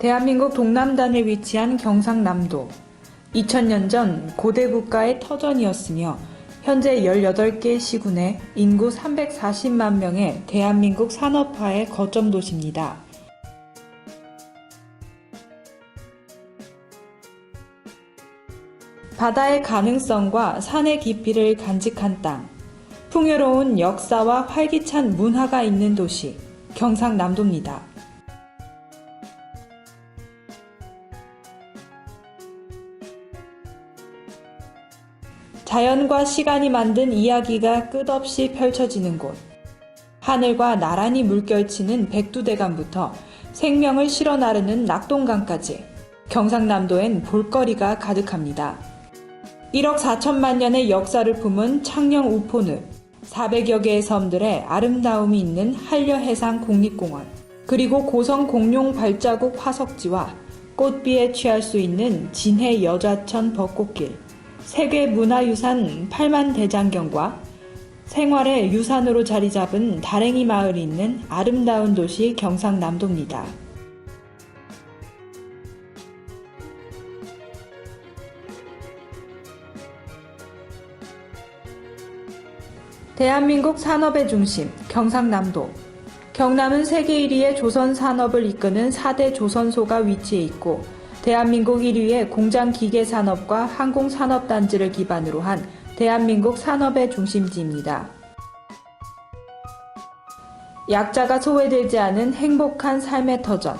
대한민국 동남단에 위치한 경상남도. 2000년 전 고대 국가의 터전이었으며 현재 18개 시군에 인구 340만 명의 대한민국 산업화의 거점 도시입니다. 바다의 가능성과 산의 깊이를 간직한 땅, 풍요로운 역사와 활기찬 문화가 있는 도시, 경상남도입니다. 자연과 시간이 만든 이야기가 끝없이 펼쳐지는 곳. 하늘과 나란히 물결치는 백두대간부터 생명을 실어 나르는 낙동강까지 경상남도엔 볼거리가 가득합니다. 1억 4천만 년의 역사를 품은 창녕 우포늪, 400여 개의 섬들의 아름다움이 있는 한려해상 국립공원, 그리고 고성 공룡 발자국 화석지와 꽃비에 취할 수 있는 진해 여좌천 벚꽃길, 세계문화유산 팔만대장경과 생활의 유산으로 자리 잡은 다랭이 마을이 있는 아름다운 도시 경상남도입니다. 대한민국 산업의 중심, 경상남도. 경남은 세계 1위의 조선 산업을 이끄는 4대 조선소가 위치해 있고 대한민국 1위의 공장기계산업과 항공산업단지를 기반으로 한 대한민국 산업의 중심지입니다. 약자가 소외되지 않은 행복한 삶의 터전.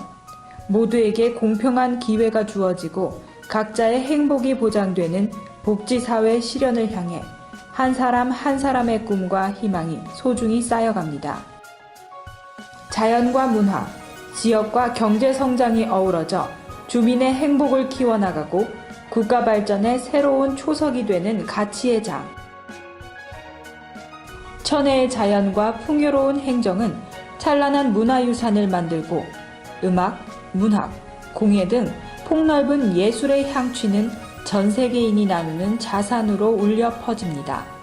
모두에게 공평한 기회가 주어지고 각자의 행복이 보장되는 복지사회 실현을 향해 한 사람 한 사람의 꿈과 희망이 소중히 쌓여갑니다. 자연과 문화, 지역과 경제 성장이 어우러져 주민의 행복을 키워나가고 국가 발전의 새로운 초석이 되는 가치의 장. 천혜의 자연과 풍요로운 행정은 찬란한 문화유산을 만들고 음악, 문학, 공예 등 폭넓은 예술의 향취는 전 세계인이 나누는 자산으로 울려 퍼집니다.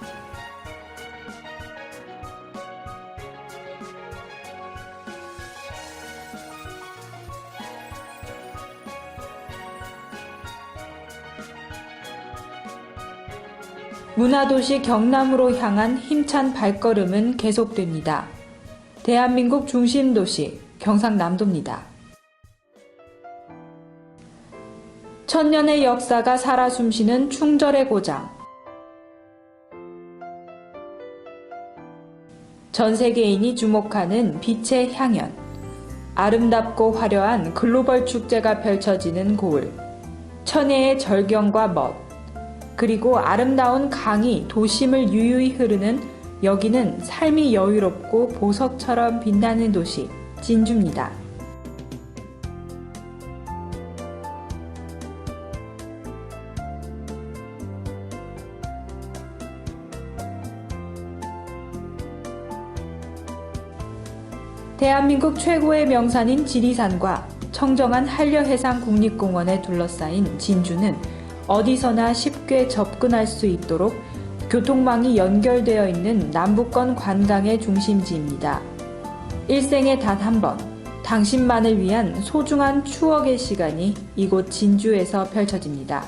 문화도시 경남으로 향한 힘찬 발걸음은 계속됩니다. 대한민국 중심도시 경상남도입니다. 천년의 역사가 살아 숨쉬는 충절의 고장. 전 세계인이 주목하는 빛의 향연. 아름답고 화려한 글로벌 축제가 펼쳐지는 고을. 천혜의 절경과 멋. 그리고 아름다운 강이 도심을 유유히 흐르는 여기는 삶이 여유롭고 보석처럼 빛나는 도시, 진주입니다. 대한민국 최고의 명산인 지리산과 청정한 한려해상 국립공원에 둘러싸인 진주는 어디서나 쉽게 접근할 수 있도록 교통망이 연결되어 있는 남부권 관광의 중심지입니다. 일생에 단 한 번, 당신만을 위한 소중한 추억의 시간이 이곳 진주에서 펼쳐집니다.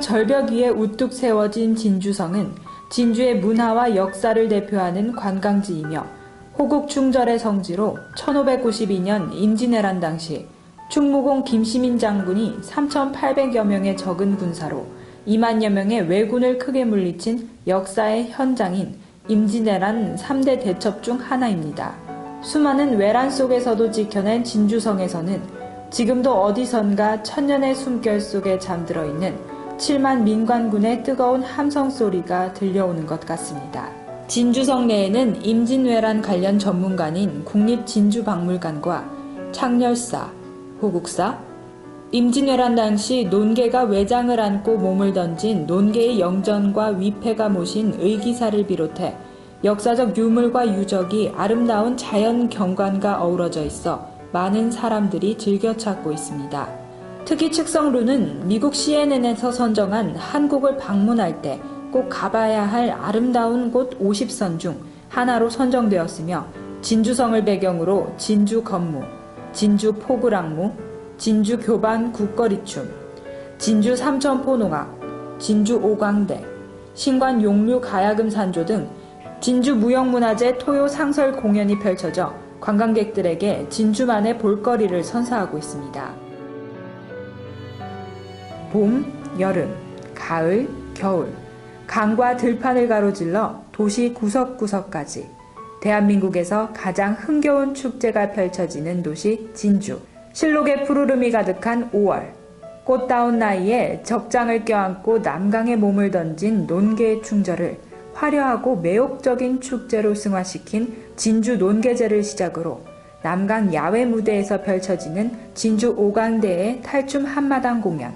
절벽 위에 우뚝 세워진 진주성은 진주의 문화와 역사를 대표하는 관광지이며 호국충절의 성지로 1592년 임진왜란 당시 충무공 김시민 장군이 3,800여 명의 적은 군사로 2만여 명의 왜군을 크게 물리친 역사의 현장인 임진왜란 3대 대첩 중 하나입니다. 수많은 왜란 속에서도 지켜낸 진주성에서는 지금도 어디선가 천년의 숨결 속에 잠들어 있는 7만 민관군의 뜨거운 함성 소리가 들려오는 것 같습니다. 진주성 내에는 임진왜란 관련 전문가인 국립진주박물관과 창렬사, 호국사, 임진왜란 당시 논개가 외장을 안고 몸을 던진 논개의 영전과 위패가 모신 의기사를 비롯해 역사적 유물과 유적이 아름다운 자연 경관과 어우러져 있어 많은 사람들이 즐겨 찾고 있습니다. 특히 측성루는 미국 CNN에서 선정한 한국을 방문할 때 꼭 가봐야 할 아름다운 곳 50선 중 하나로 선정되었으며 진주성을 배경으로 진주 건무, 진주 포구랑무, 진주 교반 국거리춤, 진주 삼천포농악, 진주 오광대, 신관 용류 가야금 산조 등 진주 무형문화재 토요 상설 공연이 펼쳐져 관광객들에게 진주만의 볼거리를 선사하고 있습니다. 봄, 여름, 가을, 겨울, 강과 들판을 가로질러 도시 구석구석까지 대한민국에서 가장 흥겨운 축제가 펼쳐지는 도시 진주. 실록의 푸르름이 가득한 5월. 꽃다운 나이에 적장을 껴안고 남강에 몸을 던진 논개의 충절을 화려하고 매혹적인 축제로 승화시킨 진주 논개제를 시작으로 남강 야외 무대에서 펼쳐지는 진주 오광대의 탈춤 한마당 공연,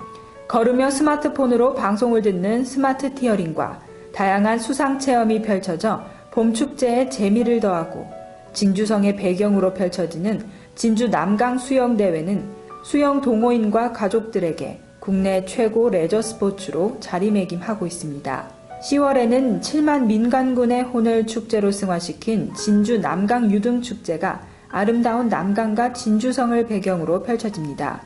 걸으며 스마트폰으로 방송을 듣는 스마트 티어링과 다양한 수상 체험이 펼쳐져 봄축제에 재미를 더하고 진주성의 배경으로 펼쳐지는 진주 남강 수영대회는 수영 동호인과 가족들에게 국내 최고 레저 스포츠로 자리매김하고 있습니다. 10월에는 7만 민간군의 혼을 축제로 승화시킨 진주 남강 유등축제가 아름다운 남강과 진주성을 배경으로 펼쳐집니다.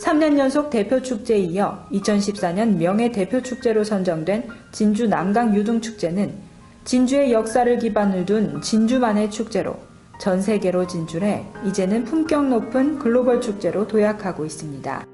3년 연속 대표축제에 이어 2014년 명예대표축제로 선정된 진주 남강 유등축제는 진주의 역사를 기반으로 둔 진주만의 축제로 전 세계로 진출해 이제는 품격 높은 글로벌 축제로 도약하고 있습니다.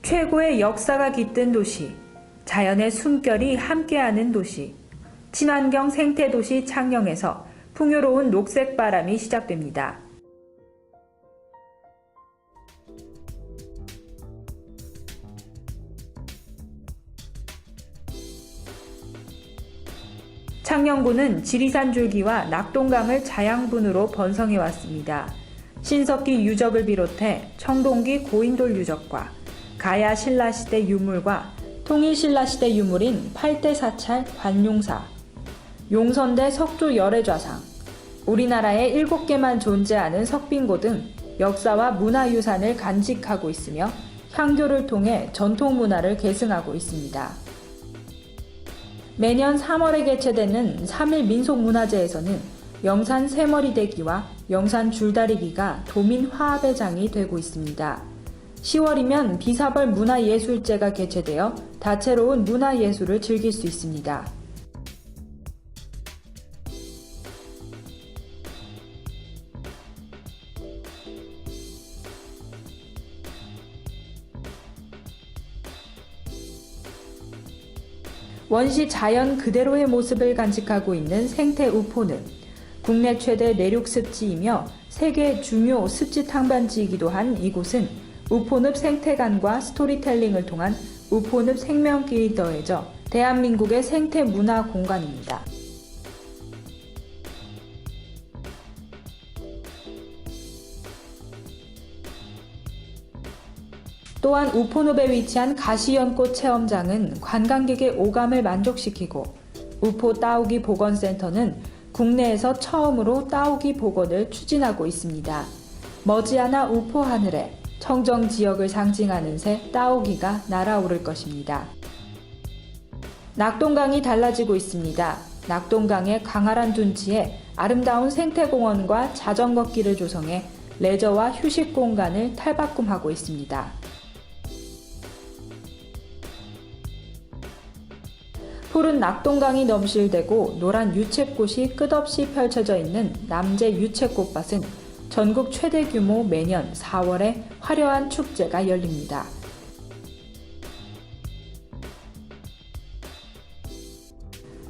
최고의 역사가 깃든 도시, 자연의 숨결이 함께하는 도시, 친환경 생태도시 창녕에서 풍요로운 녹색 바람이 시작됩니다. 창녕군은 지리산 줄기와 낙동강을 자양분으로 번성해 왔습니다. 신석기 유적을 비롯해 청동기 고인돌 유적과 가야 신라시대 유물과 통일 신라시대 유물인 8대 사찰 관용사, 용선대 석조 열애좌상, 우리나라에 7개만 존재하는 석빙고 등 역사와 문화유산을 간직하고 있으며 향교를 통해 전통문화를 계승하고 있습니다. 매년 3월에 개최되는 3일 민속문화제에서는 영산 세머리대기와 영산 줄다리기가 도민 화합의 장이 되고 있습니다. 10월이면 비사벌 문화예술제가 개최되어 다채로운 문화예술을 즐길 수 있습니다. 원시 자연 그대로의 모습을 간직하고 있는 생태 우포늪, 국내 최대 내륙 습지이며 세계 중요 습지 탕반지이기도 한 이곳은 우포늪 생태관과 스토리텔링을 통한 우포늪 생명길이 더해져 대한민국의 생태 문화 공간입니다. 또한 우포늪에 위치한 가시연꽃 체험장은 관광객의 오감을 만족시키고 우포 따오기 보건센터는 국내에서 처음으로 따오기 복원을 추진하고 있습니다. 머지않아 우포 하늘에 청정 지역을 상징하는 새 따오기가 날아오를 것입니다. 낙동강이 달라지고 있습니다. 낙동강의 강활한 둔치에 아름다운 생태공원과 자전거길을 조성해 레저와 휴식 공간을 탈바꿈하고 있습니다. 푸른 낙동강이 넘실대고 노란 유채꽃이 끝없이 펼쳐져 있는 남제 유채꽃밭은 전국 최대 규모 매년 4월에 화려한 축제가 열립니다.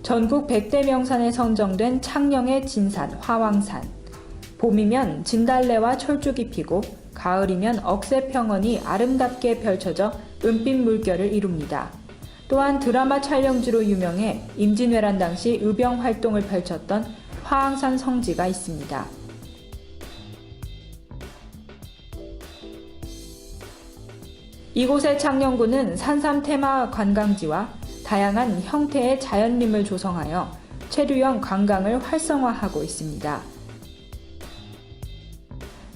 전국 100대 명산에 선정된 창녕의 진산, 화왕산, 봄이면 진달래와 철쭉이 피고 가을이면 억새평원이 아름답게 펼쳐져 은빛 물결을 이룹니다. 또한 드라마 촬영지로 유명해 임진왜란 당시 의병 활동을 펼쳤던 화항산 성지가 있습니다. 이곳의 창녕군은 산삼 테마 관광지와 다양한 형태의 자연림을 조성하여 체류형 관광을 활성화하고 있습니다.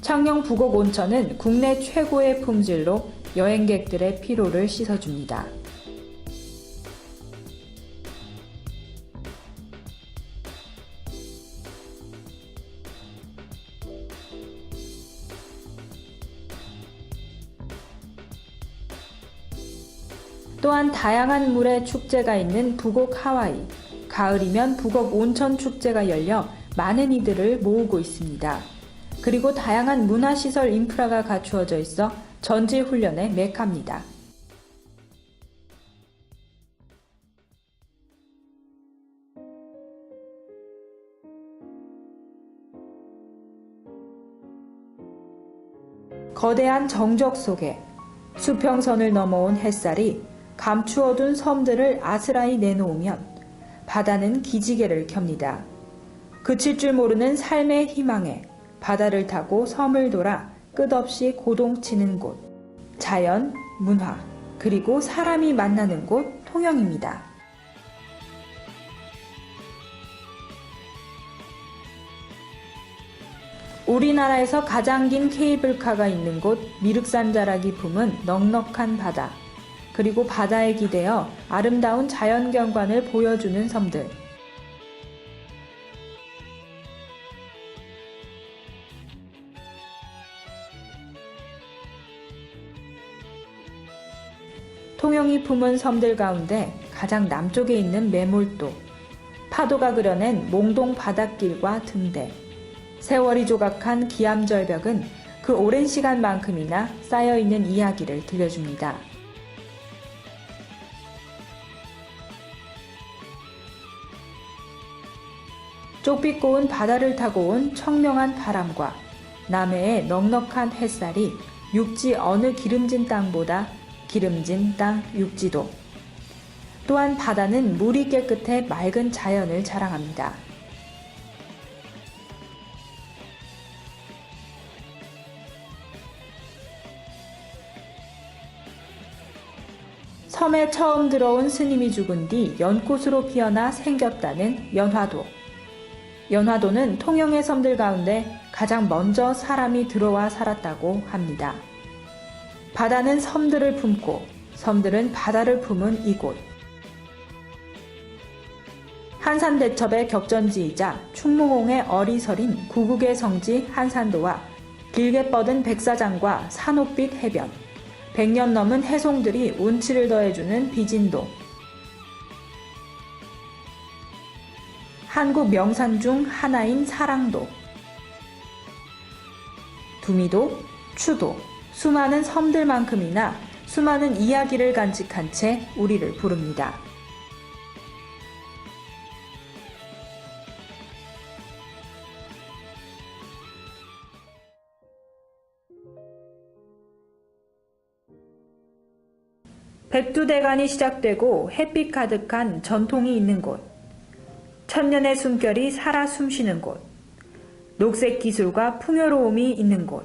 창녕 북옥 온천은 국내 최고의 품질로 여행객들의 피로를 씻어줍니다. 또한 다양한 물의 축제가 있는 북옥 하와이, 가을이면 북옥 온천 축제가 열려 많은 이들을 모으고 있습니다. 그리고 다양한 문화시설 인프라가 갖추어져 있어 전지훈련의 메카입니다. 거대한 정적 속에 수평선을 넘어온 햇살이 감추어둔 섬들을 아스라이 내놓으면 바다는 기지개를 켭니다. 그칠 줄 모르는 삶의 희망에 바다를 타고 섬을 돌아 끝없이 고동치는 곳, 자연, 문화, 그리고 사람이 만나는 곳 통영입니다. 우리나라에서 가장 긴 케이블카가 있는 곳 미륵산 자락이 품은 넉넉한 바다, 그리고 바다에 기대어 아름다운 자연경관을 보여주는 섬들. 통영이 품은 섬들 가운데 가장 남쪽에 있는 매몰도, 파도가 그려낸 몽동 바닷길과 등대, 세월이 조각한 기암절벽은 그 오랜 시간만큼이나 쌓여있는 이야기를 들려줍니다. 쪽빛 고운 바다를 타고 온 청명한 바람과 남해의 넉넉한 햇살이 육지 어느 기름진 땅보다 기름진 땅 육지도. 또한 바다는 물이 깨끗해 맑은 자연을 자랑합니다. 섬에 처음 들어온 스님이 죽은 뒤 연꽃으로 피어나 생겼다는 연화도. 연화도는 통영의 섬들 가운데 가장 먼저 사람이 들어와 살았다고 합니다. 바다는 섬들을 품고 섬들은 바다를 품은 이곳. 한산대첩의 격전지이자 충무공의 어리설인 구국의 성지 한산도와 길게 뻗은 백사장과 산옥빛 해변, 100년 넘은 해송들이 운치를 더해주는 비진도, 한국 명산 중 하나인 사랑도, 두미도, 추도, 수많은 섬들만큼이나 수많은 이야기를 간직한 채 우리를 부릅니다. 백두대간이 시작되고 햇빛 가득한 전통이 있는 곳, 천년의 숨결이 살아 숨쉬는 곳, 녹색 기술과 풍요로움이 있는 곳,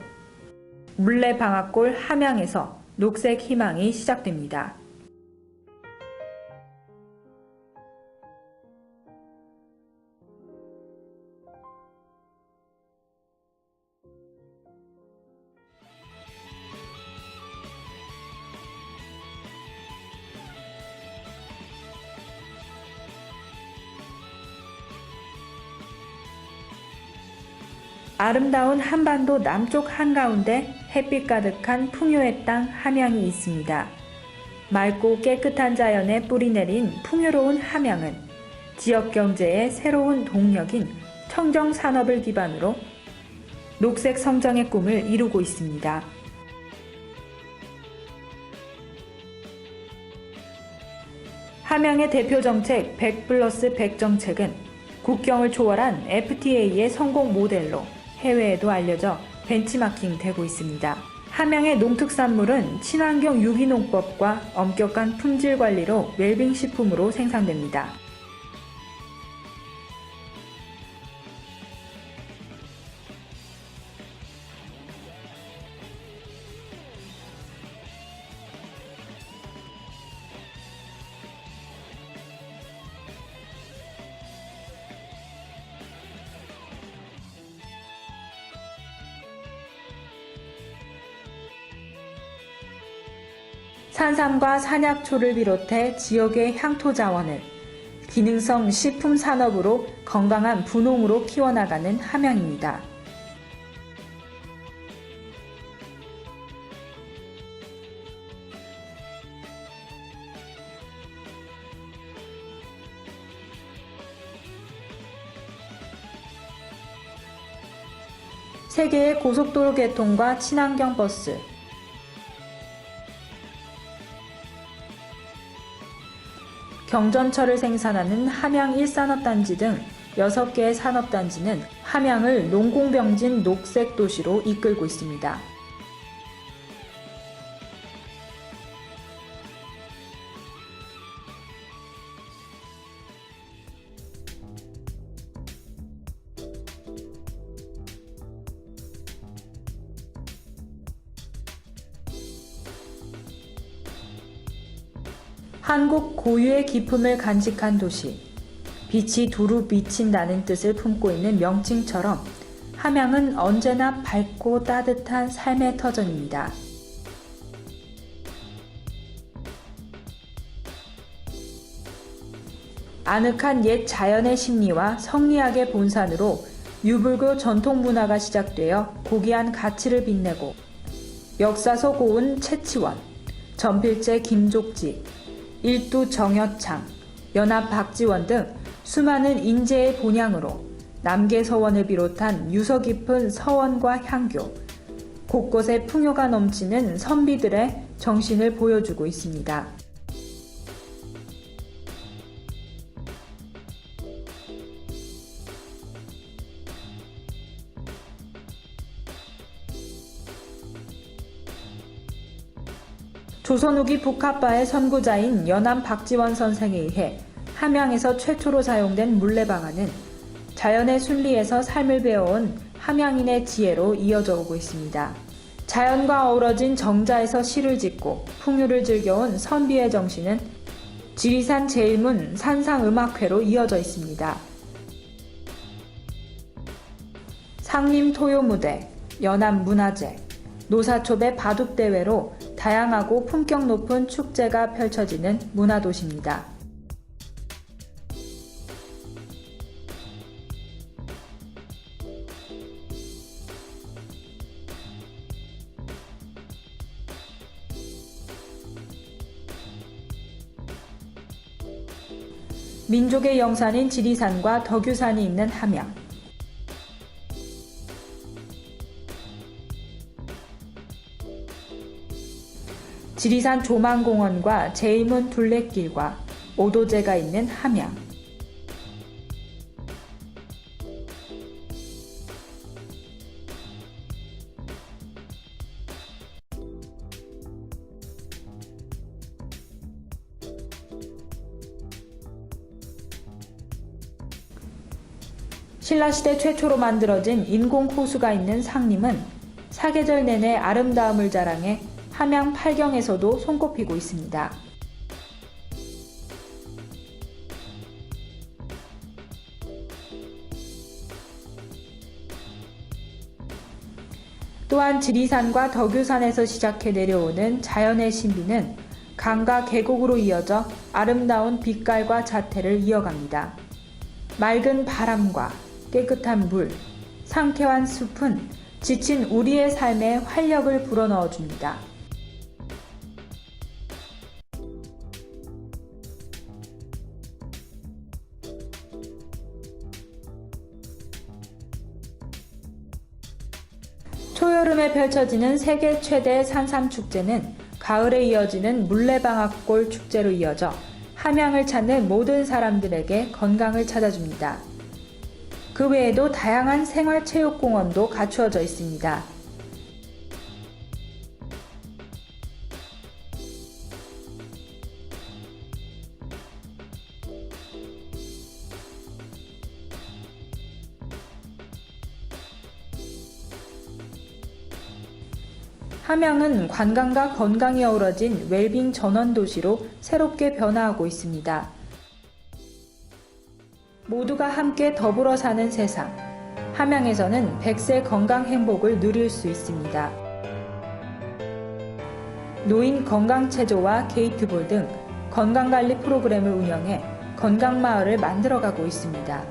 물레방앗골 함양에서 녹색 희망이 시작됩니다. 아름다운 한반도 남쪽 한가운데 햇빛 가득한 풍요의 땅 함양이 있습니다. 맑고 깨끗한 자연에 뿌리내린 풍요로운 함양은 지역 경제의 새로운 동력인 청정 산업을 기반으로 녹색 성장의 꿈을 이루고 있습니다. 함양의 대표 정책 100+100 정책은 국경을 초월한 FTA의 성공 모델로 해외에도 알려져 벤치마킹 되고 있습니다. 함양의 농특산물은 친환경 유기농법과 엄격한 품질 관리로 웰빙 식품으로 생산됩니다. 산삼과 산약초를 비롯해 지역의 향토 자원을 기능성 식품 산업으로 건강한 분홍으로 키워나가는 함양입니다. 세계의 고속도로 개통과 친환경 버스, 경전철을 생산하는 함양 1산업단지 등 6개의 산업단지는 함양을 농공병진 녹색 도시로 이끌고 있습니다. 한국 고유의 기품을 간직한 도시, 빛이 두루 비친다는 뜻을 품고 있는 명칭처럼 함양은 언제나 밝고 따뜻한 삶의 터전입니다. 아늑한 옛 자연의 심리와 성리학의 본산으로 유불교 전통 문화가 시작되어 고귀한 가치를 빛내고 역사서 고운 채치원, 전필제 김족지, 일두 정여창, 연합 박지원 등 수많은 인재의 본향으로 남계서원을 비롯한 유서 깊은 서원과 향교, 곳곳에 풍요가 넘치는 선비들의 정신을 보여주고 있습니다. 조선 후기 북학파의 선구자인 연암 박지원 선생에 의해 함양에서 최초로 사용된 물레방아는 자연의 순리에서 삶을 배워온 함양인의 지혜로 이어져 오고 있습니다. 자연과 어우러진 정자에서 시를 짓고 풍류를 즐겨온 선비의 정신은 지리산 제1문 산상음악회로 이어져 있습니다. 상림 토요무대, 연암문화제, 노사초배 바둑대회로 다양하고 품격 높은 축제가 펼쳐지는 문화도시입니다. 민족의 영산인 지리산과 덕유산이 있는 함양. 지리산 조망공원과 제1문 둘레길과 오도제가 있는 함양. 신라시대 최초로 만들어진 인공호수가 있는 상림은 사계절 내내 아름다움을 자랑해 함양 팔경에서도 손꼽히고 있습니다. 또한 지리산과 덕유산에서 시작해 내려오는 자연의 신비는 강과 계곡으로 이어져 아름다운 빛깔과 자태를 이어갑니다. 맑은 바람과 깨끗한 물, 상쾌한 숲은 지친 우리의 삶에 활력을 불어넣어줍니다. 초여름에 펼쳐지는 세계 최대 산삼축제는 가을에 이어지는 물레방앗골 축제로 이어져 함양을 찾는 모든 사람들에게 건강을 찾아줍니다. 그 외에도 다양한 생활체육공원도 갖추어져 있습니다. 함양은 관광과 건강이 어우러진 웰빙 전원 도시로 새롭게 변화하고 있습니다. 모두가 함께 더불어 사는 세상. 함양에서는 100세 건강 행복을 누릴 수 있습니다. 노인 건강체조와 게이트볼 등 건강관리 프로그램을 운영해 건강마을을 만들어가고 있습니다.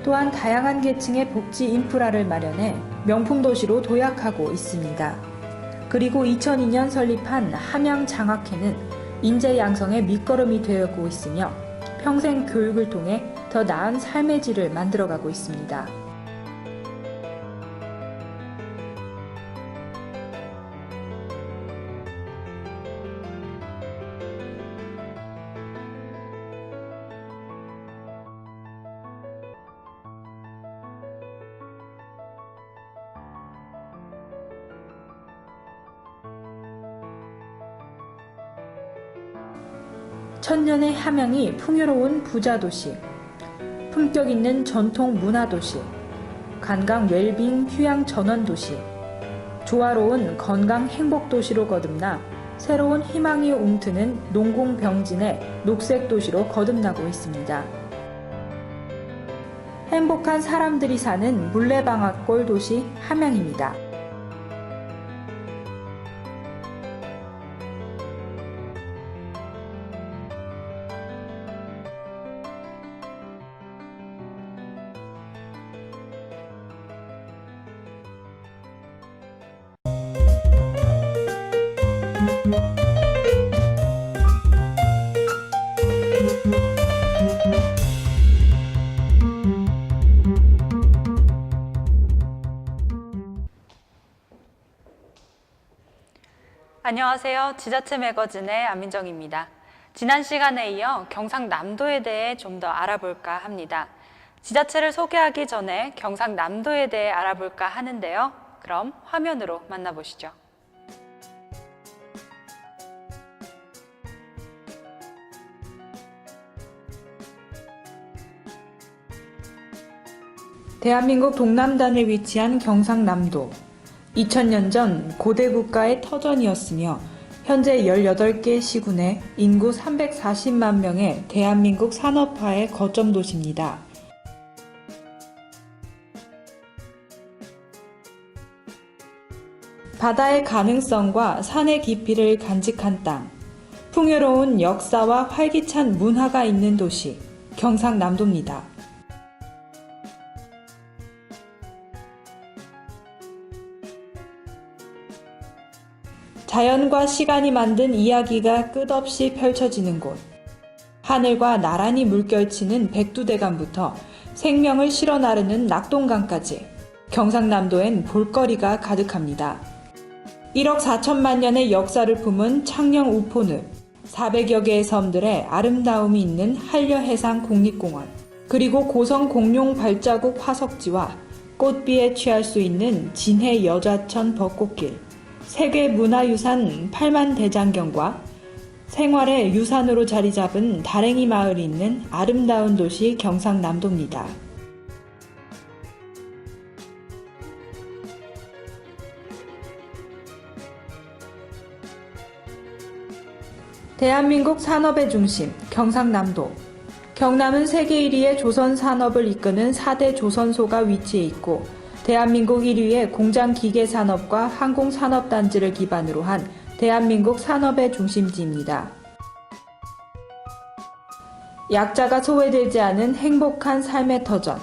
또한 다양한 계층의 복지 인프라를 마련해 명품 도시로 도약하고 있습니다. 그리고 2002년 설립한 함양장학회는 인재 양성의 밑거름이 되어가고 있으며 평생 교육을 통해 더 나은 삶의 질을 만들어가고 있습니다. 천년의 함양이 풍요로운 부자도시, 품격 있는 전통 문화도시, 관광 웰빙 휴양 전원도시, 조화로운 건강 행복도시로 거듭나 새로운 희망이 움트는 농공병진의 녹색도시로 거듭나고 있습니다. 행복한 사람들이 사는 물레방앗골 도시 함양입니다. 안녕하세요. 지자체 매거진의 안민정입니다. 지난 시간에 이어 경상남도에 대해 좀 더 알아볼까 합니다. 지자체를 소개하기 전에 경상남도에 대해 알아볼까 하는데요. 그럼 화면으로 만나보시죠. 대한민국 동남단에 위치한 경상남도. 2000년 전 고대 국가의 터전이었으며 현재 18개 시군에 인구 340만 명의 대한민국 산업화의 거점 도시입니다. 바다의 가능성과 산의 깊이를 간직한 땅, 풍요로운 역사와 활기찬 문화가 있는 도시, 경상남도입니다. 자연과 시간이 만든 이야기가 끝없이 펼쳐지는 곳. 하늘과 나란히 물결치는 백두대간부터 생명을 실어 나르는 낙동강까지 경상남도엔 볼거리가 가득합니다. 1억 4천만 년의 역사를 품은 창녕 우포늪, 400여 개의 섬들의 아름다움이 있는 한려해상 국립공원, 그리고 고성 공룡 발자국 화석지와 꽃비에 취할 수 있는 진해 여좌천 벚꽃길, 세계문화유산 팔만대장경과 생활의 유산으로 자리 잡은 다랭이 마을이 있는 아름다운 도시 경상남도입니다. 대한민국 산업의 중심, 경상남도. 경남은 세계 1위의 조선 산업을 이끄는 4대 조선소가 위치해 있고 대한민국 1위의 공장기계산업과 항공산업단지를 기반으로 한 대한민국 산업의 중심지입니다. 약자가 소외되지 않은 행복한 삶의 터전,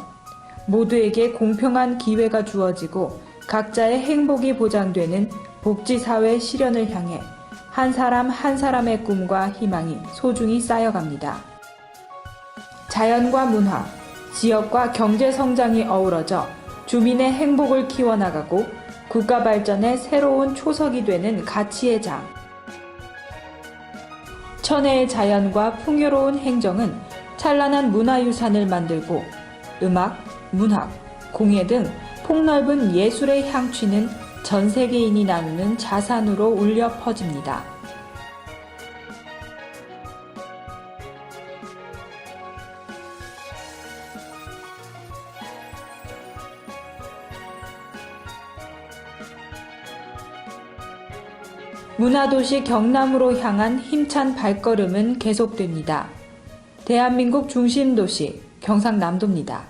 모두에게 공평한 기회가 주어지고 각자의 행복이 보장되는 복지사회 실현을 향해 한 사람 한 사람의 꿈과 희망이 소중히 쌓여갑니다. 자연과 문화, 지역과 경제 성장이 어우러져 주민의 행복을 키워나가고 국가 발전의 새로운 초석이 되는 가치의 장. 천혜의 자연과 풍요로운 행정은 찬란한 문화유산을 만들고 음악, 문학, 공예 등 폭넓은 예술의 향취는 전 세계인이 나누는 자산으로 울려 퍼집니다. 문화도시 경남으로 향한 힘찬 발걸음은 계속됩니다. 대한민국 중심도시 경상남도입니다.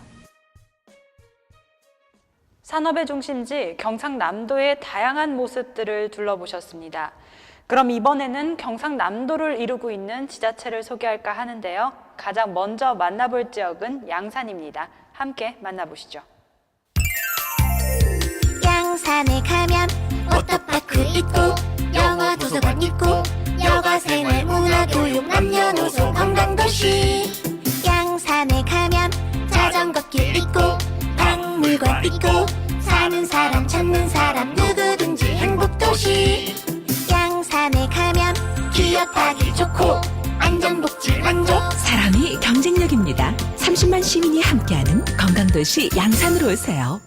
산업의 중심지 경상남도의 다양한 모습들을 둘러보셨습니다. 그럼 이번에는 경상남도를 이루고 있는 지자체를 소개할까 하는데요. 가장 먼저 만나볼 지역은 양산입니다. 함께 만나보시죠. 양산에 가면 워터파크 있고 영화 도서관 있고 여가 생활 문화 교육 남녀노소 관광도시. 양산에 가면 자전거길 있고 박물관 있고 사는 사람 찾는 사람 누구든지 행복도시. 양산에 가면 기업하기 좋고 안전복지 만족. 사람이 경쟁력입니다. 30만 시민이 함께하는 건강도시 양산으로 오세요.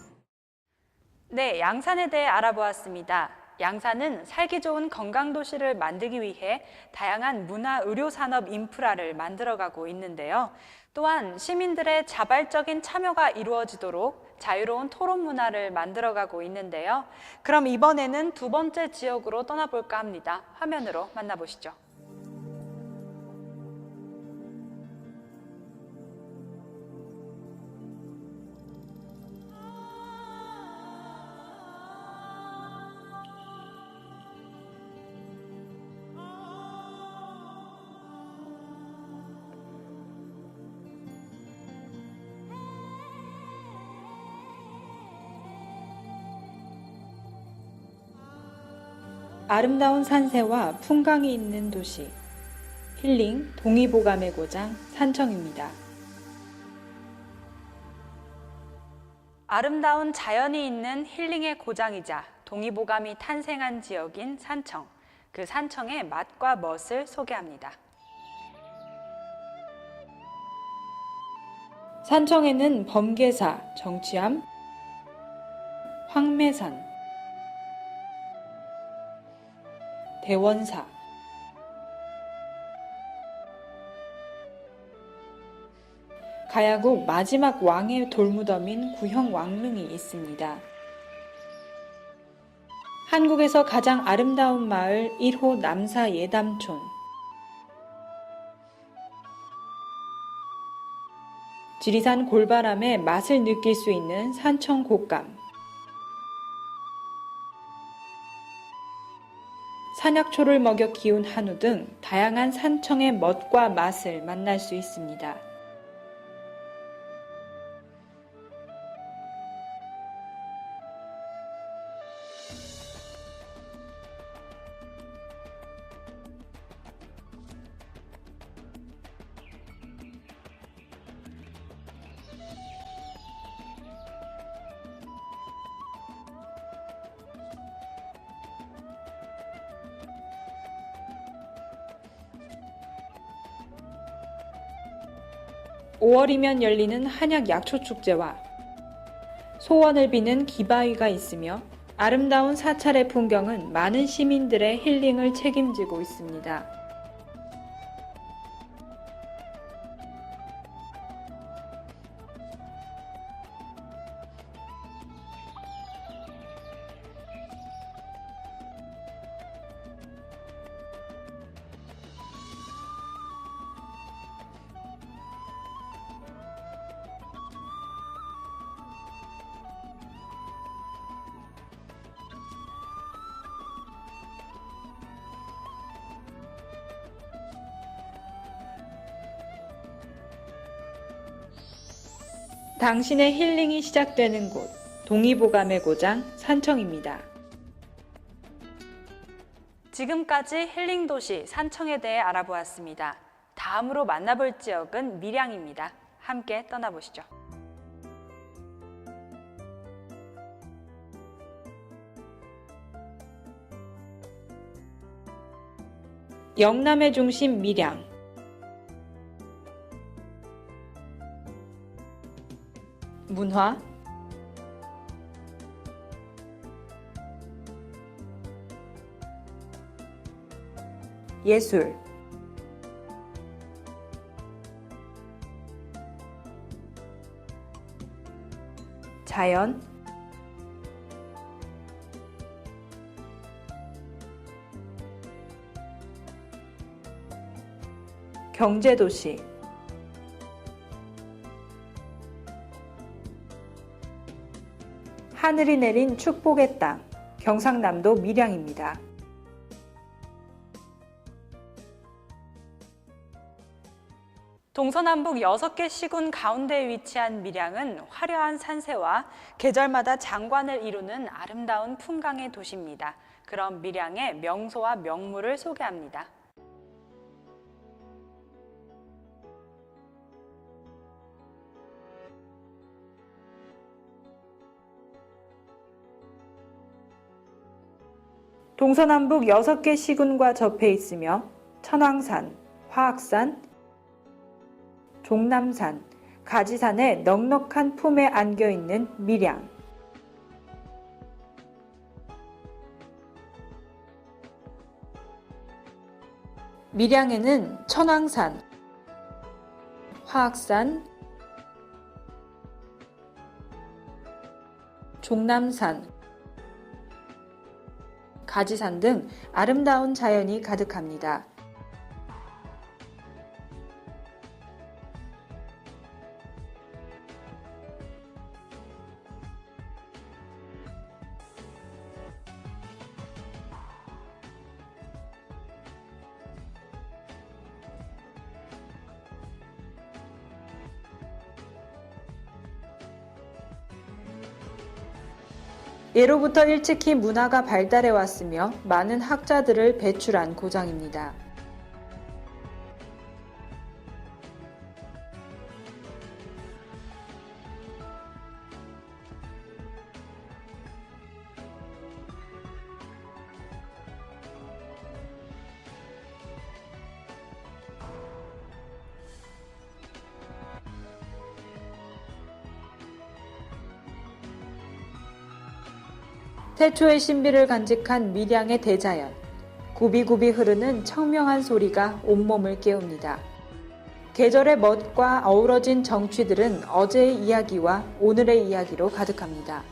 네, 양산에 대해 알아보았습니다. 양산은 살기 좋은 건강도시를 만들기 위해 다양한 문화, 의료 산업 인프라를 만들어가고 있는데요. 또한 시민들의 자발적인 참여가 이루어지도록 자유로운 토론 문화를 만들어가고 있는데요. 그럼 이번에는 두 번째 지역으로 떠나볼까 합니다. 화면으로 만나보시죠. 아름다운 산세와 풍광이 있는 도시, 힐링 동의보감의 고장 산청입니다. 아름다운 자연이 있는 힐링의 고장이자 동의보감이 탄생한 지역인 산청, 그 산청의 맛과 멋을 소개합니다. 산청에는 범계사, 정취암, 황매산, 대원사, 가야국 마지막 왕의 돌무덤인 구형 왕릉이 있습니다. 한국에서 가장 아름다운 마을 1호 남사 예담촌, 지리산 골바람의 맛을 느낄 수 있는 산청 곶감, 산약초를 먹여 키운 한우 등 다양한 산청의 멋과 맛을 만날 수 있습니다. (5월이면) 열리는 한약 약초축제와 소원을 비는 기바위가 있으며 아름다운 사찰의 풍경은 많은 시민들의 힐링을 책임지고 있습니다. 당신의 힐링이 시작되는 곳, 동의보감의 고장 산청입니다. 지금까지 힐링 도시 산청에 대해 알아보았습니다. 다음으로 만나볼 지역은 밀양입니다. 함께 떠나보시죠. 영남의 중심 밀양. 문화, 예술, 자연, 경제도시, 하늘이 내린 축복의 땅, 경상남도 밀양입니다. 동서남북 6개 시군 가운데에 위치한 밀양은 화려한 산세와 계절마다 장관을 이루는 아름다운 풍광의 도시입니다. 그럼 밀양의 명소와 명물을 소개합니다. 동서남북 6개 시군과 접해 있으며 천왕산, 화악산, 종남산, 가지산의 넉넉한 품에 안겨있는 밀양. 밀양에는 천왕산, 화악산, 종남산, 가지산 등 아름다운 자연이 가득합니다. 예로부터 일찍이 문화가 발달해 왔으며 많은 학자들을 배출한 고장입니다. 태초의 신비를 간직한 밀양의 대자연, 굽이굽이 흐르는 청명한 소리가 온몸을 깨웁니다. 계절의 멋과 어우러진 정취들은 어제의 이야기와 오늘의 이야기로 가득합니다.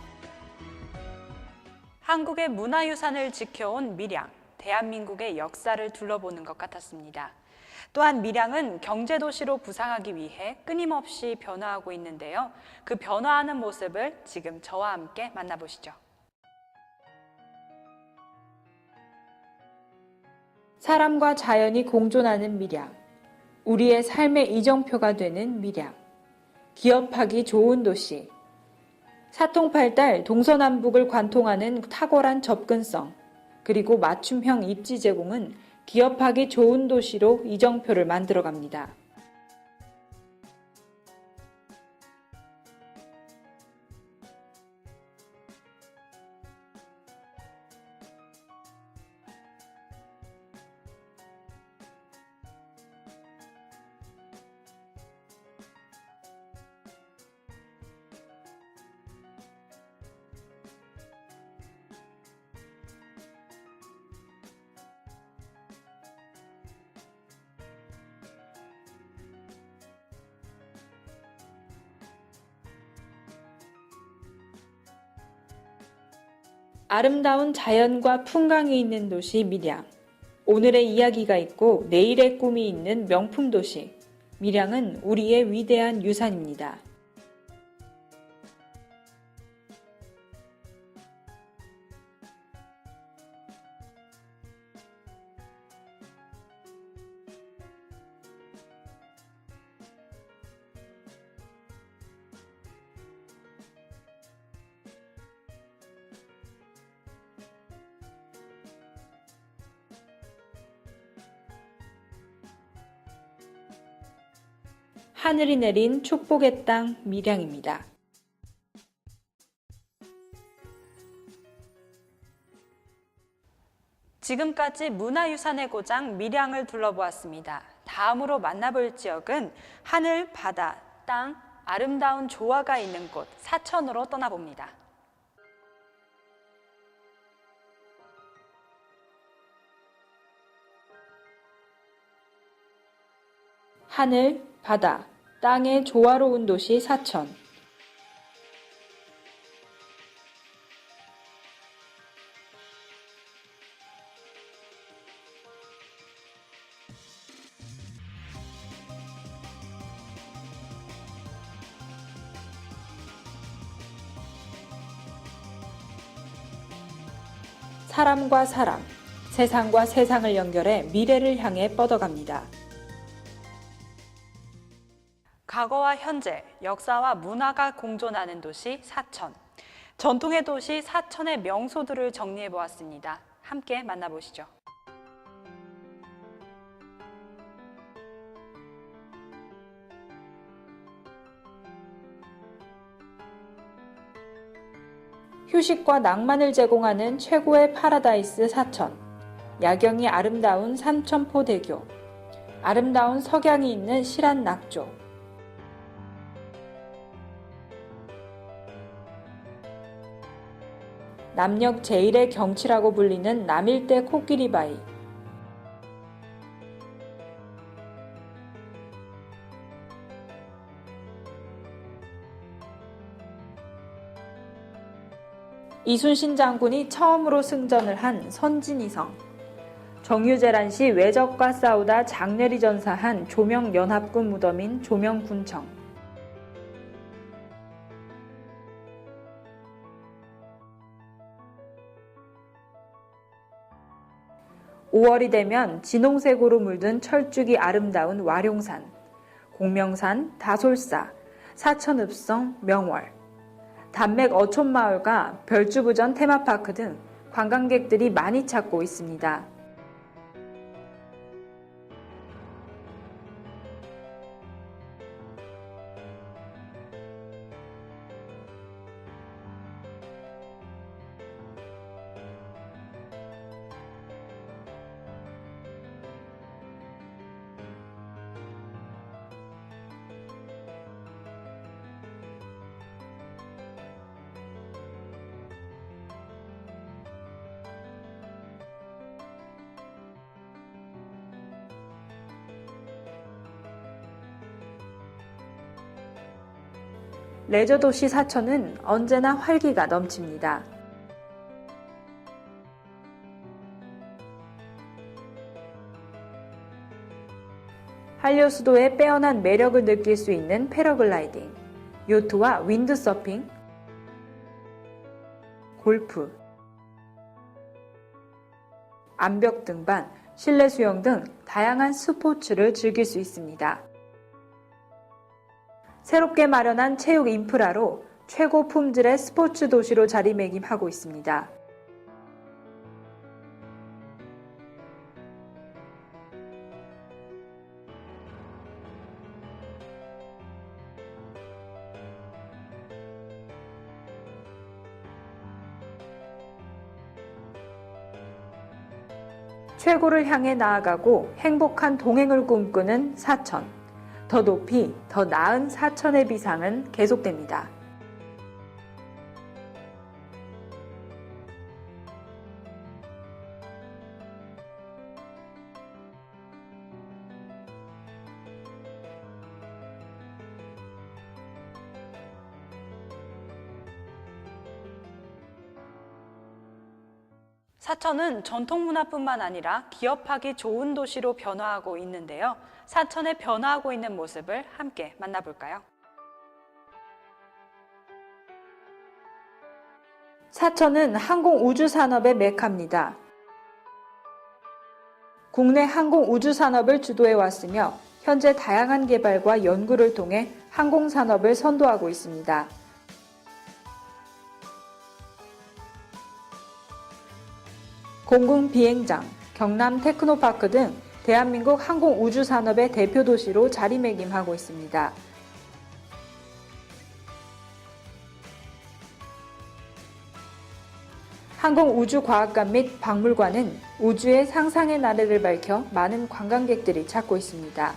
한국의 문화유산을 지켜온 밀양, 대한민국의 역사를 둘러보는 것 같았습니다. 또한 밀양은 경제도시로 부상하기 위해 끊임없이 변화하고 있는데요. 그 변화하는 모습을 지금 저와 함께 만나보시죠. 사람과 자연이 공존하는 밀양, 우리의 삶의 이정표가 되는 밀양, 기업하기 좋은 도시, 사통팔달 동서남북을 관통하는 탁월한 접근성, 그리고 맞춤형 입지 제공은 기업하기 좋은 도시로 이정표를 만들어갑니다. 아름다운 자연과 풍광이 있는 도시 밀양. 오늘의 이야기가 있고 내일의 꿈이 있는 명품 도시. 밀양은 우리의 위대한 유산입니다. 하늘이 내린 축복의 땅 밀양입니다. 지금까지 문화유산의 고장 밀양을 둘러보았습니다. 다음으로 만나볼 지역은 하늘, 바다, 땅, 아름다운 조화가 있는 곳 사천으로 떠나봅니다. 하늘, 바다, 땅의 조화로운 도시 사천. 사람과 사람, 세상과 세상을 연결해 미래를 향해 뻗어갑니다. 과거와 현재, 역사와 문화가 공존하는 도시 사천. 전통의 도시 사천의 명소들을 정리해 보았습니다. 함께 만나보시죠. 휴식과 낭만을 제공하는 최고의 파라다이스 사천. 야경이 아름다운 삼천포대교. 아름다운 석양이 있는 실안낙조. 남녘 제1의 경치라고 불리는 남일대 코끼리바위. 이순신 장군이 처음으로 승전을 한 선진이성. 정유재란 시 외적과 싸우다 장례리 전사한 조명연합군 무덤인 조명군청. 5월이 되면 진홍색으로 물든 철쭉이 아름다운 와룡산, 공명산, 다솔사, 사천읍성, 명월, 단맥 어촌마을과 별주부전 테마파크 등 관광객들이 많이 찾고 있습니다. 레저 도시 사천은 언제나 활기가 넘칩니다. 한려수도의 빼어난 매력을 느낄 수 있는 패러글라이딩, 요트와 윈드서핑, 골프, 암벽 등반, 실내 수영 등 다양한 스포츠를 즐길 수 있습니다. 새롭게 마련한 체육 인프라로 최고 품질의 스포츠 도시로 자리매김하고 있습니다. 최고를 향해 나아가고 행복한 동행을 꿈꾸는 사천. 더 높이, 더 나은 사천의 비상은 계속됩니다. 사천은 전통문화뿐만 아니라 기업하기 좋은 도시로 변화하고 있는데요. 사천의 변화하고 있는 모습을 함께 만나볼까요? 사천은 항공우주산업의 메카입니다. 국내 항공우주산업을 주도해 왔으며 현재 다양한 개발과 연구를 통해 항공산업을 선도하고 있습니다. 공군 비행장, 경남 테크노파크 등 대한민국 항공우주산업의 대표 도시로 자리매김하고 있습니다. 항공우주과학관 및 박물관은 우주의 상상의 나래를 밝혀 많은 관광객들이 찾고 있습니다.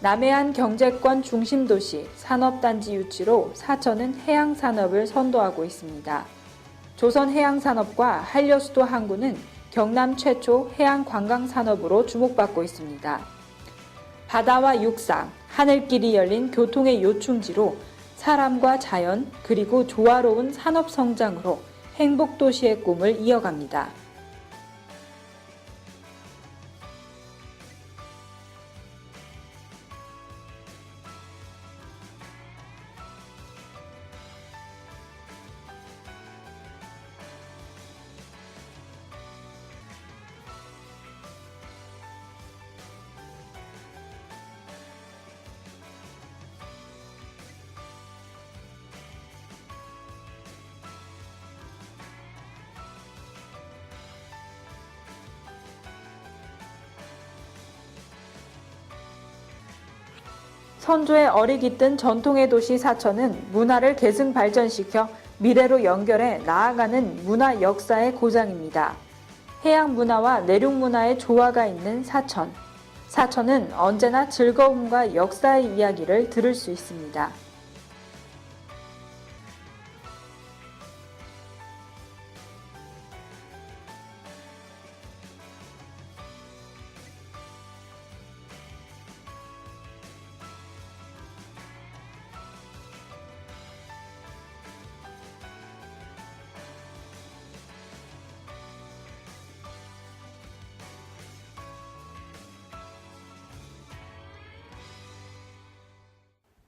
남해안 경제권 중심도시 산업단지 유치로 사천은 해양산업을 선도하고 있습니다. 조선해양산업과 한려수도 항구는 경남 최초 해양관광산업으로 주목받고 있습니다. 바다와 육상, 하늘길이 열린 교통의 요충지로 사람과 자연 그리고 조화로운 산업성장으로 행복도시의 꿈을 이어갑니다. 선조의 어리 깃든 전통의 도시 사천은 문화를 계승 발전시켜 미래로 연결해 나아가는 문화 역사의 고장입니다. 해양 문화와 내륙 문화의 조화가 있는 사천. 사천은 언제나 즐거움과 역사의 이야기를 들을 수 있습니다.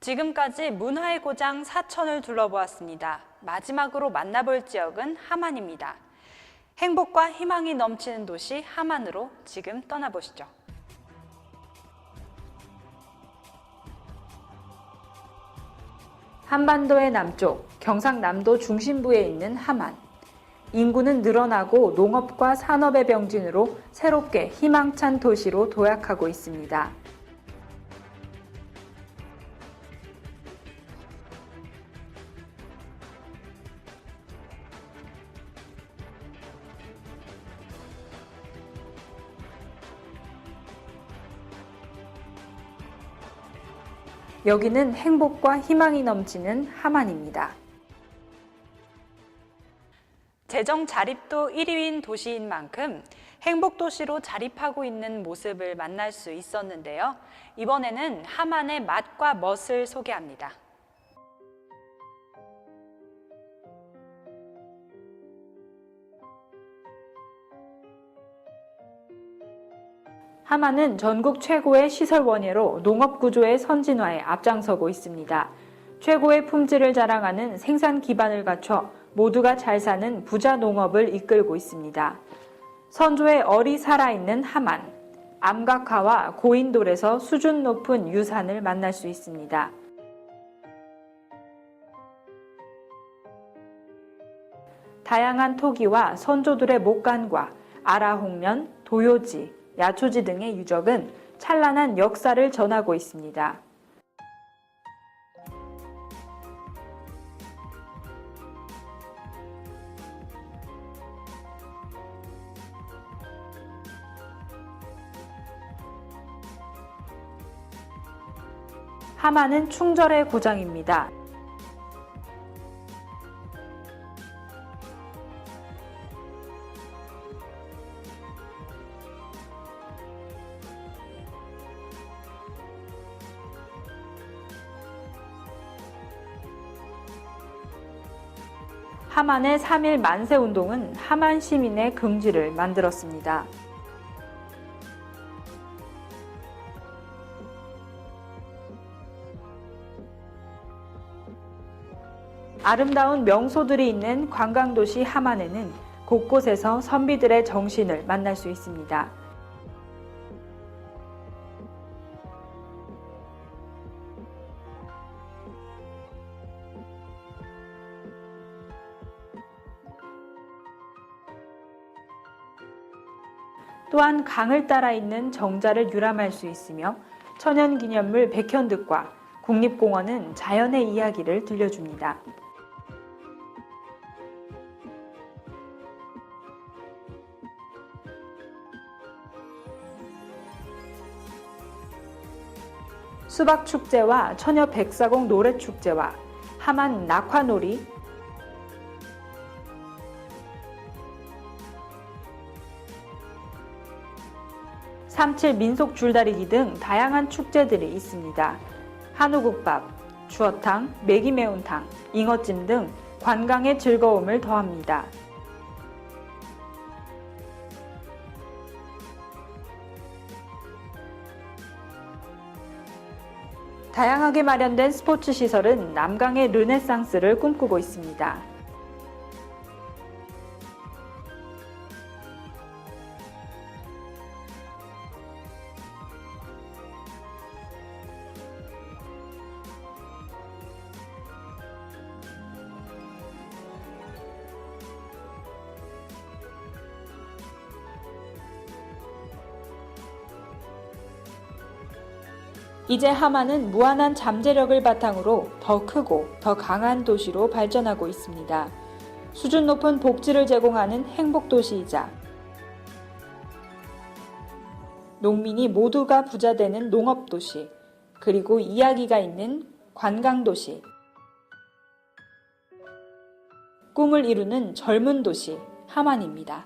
지금까지 문화의 고장 사천을 둘러보았습니다. 마지막으로 만나볼 지역은 함안입니다. 행복과 희망이 넘치는 도시 함안으로 지금 떠나보시죠. 한반도의 남쪽, 경상남도 중심부에 있는 함안. 인구는 늘어나고 농업과 산업의 병진으로 새롭게 희망찬 도시로 도약하고 있습니다. 여기는 행복과 희망이 넘치는 함안입니다. 재정 자립도 1위인 도시인 만큼 행복도시로 자립하고 있는 모습을 만날 수 있었는데요. 이번에는 함안의 맛과 멋을 소개합니다. 함안은 전국 최고의 시설 원예로 농업 구조의 선진화에 앞장서고 있습니다. 최고의 품질을 자랑하는 생산 기반을 갖춰 모두가 잘 사는 부자 농업을 이끌고 있습니다. 선조의 얼이 살아있는 함안, 암각화와 고인돌에서 수준 높은 유산을 만날 수 있습니다. 다양한 토기와 선조들의 목간과 아라홍면, 도요지, 야초지 등의 유적은 찬란한 역사를 전하고 있습니다. 함안은 충절의 고장입니다. 함안의 3.1 만세운동은 함안 시민의 긍지를 만들었습니다. 아름다운 명소들이 있는 관광도시 함안에는 곳곳에서 선비들의 정신을 만날 수 있습니다. 또한 강을 따라 있는 정자를 유람할 수 있으며 천연기념물 백현득과 국립공원은 자연의 이야기를 들려줍니다. 수박축제와 처녀 백사공 노래축제와 하만 낙화놀이, 삼칠 민속 줄다리기 등 다양한 축제들이 있습니다. 한우국밥, 추어탕, 매기매운탕, 잉어찜 등 관광의 즐거움을 더합니다. 다양하게 마련된 스포츠 시설은 남강의 르네상스를 꿈꾸고 있습니다. 이제 하만은 무한한 잠재력을 바탕으로 더 크고 더 강한 도시로 발전하고 있습니다. 수준 높은 복지를 제공하는 행복도시이자 농민이 모두가 부자되는 농업도시, 그리고 이야기가 있는 관광도시, 꿈을 이루는 젊은 도시 하만입니다.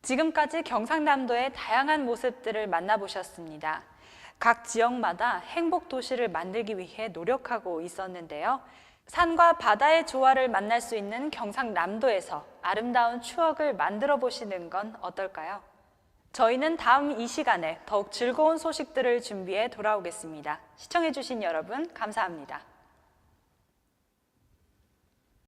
지금까지 경상남도의 다양한 모습들을 만나보셨습니다. 각 지역마다 행복 도시를 만들기 위해 노력하고 있었는데요. 산과 바다의 조화를 만날 수 있는 경상남도에서 아름다운 추억을 만들어 보시는 건 어떨까요? 저희는 다음 이 시간에 더욱 즐거운 소식들을 준비해 돌아오겠습니다. 시청해 주신 여러분 감사합니다.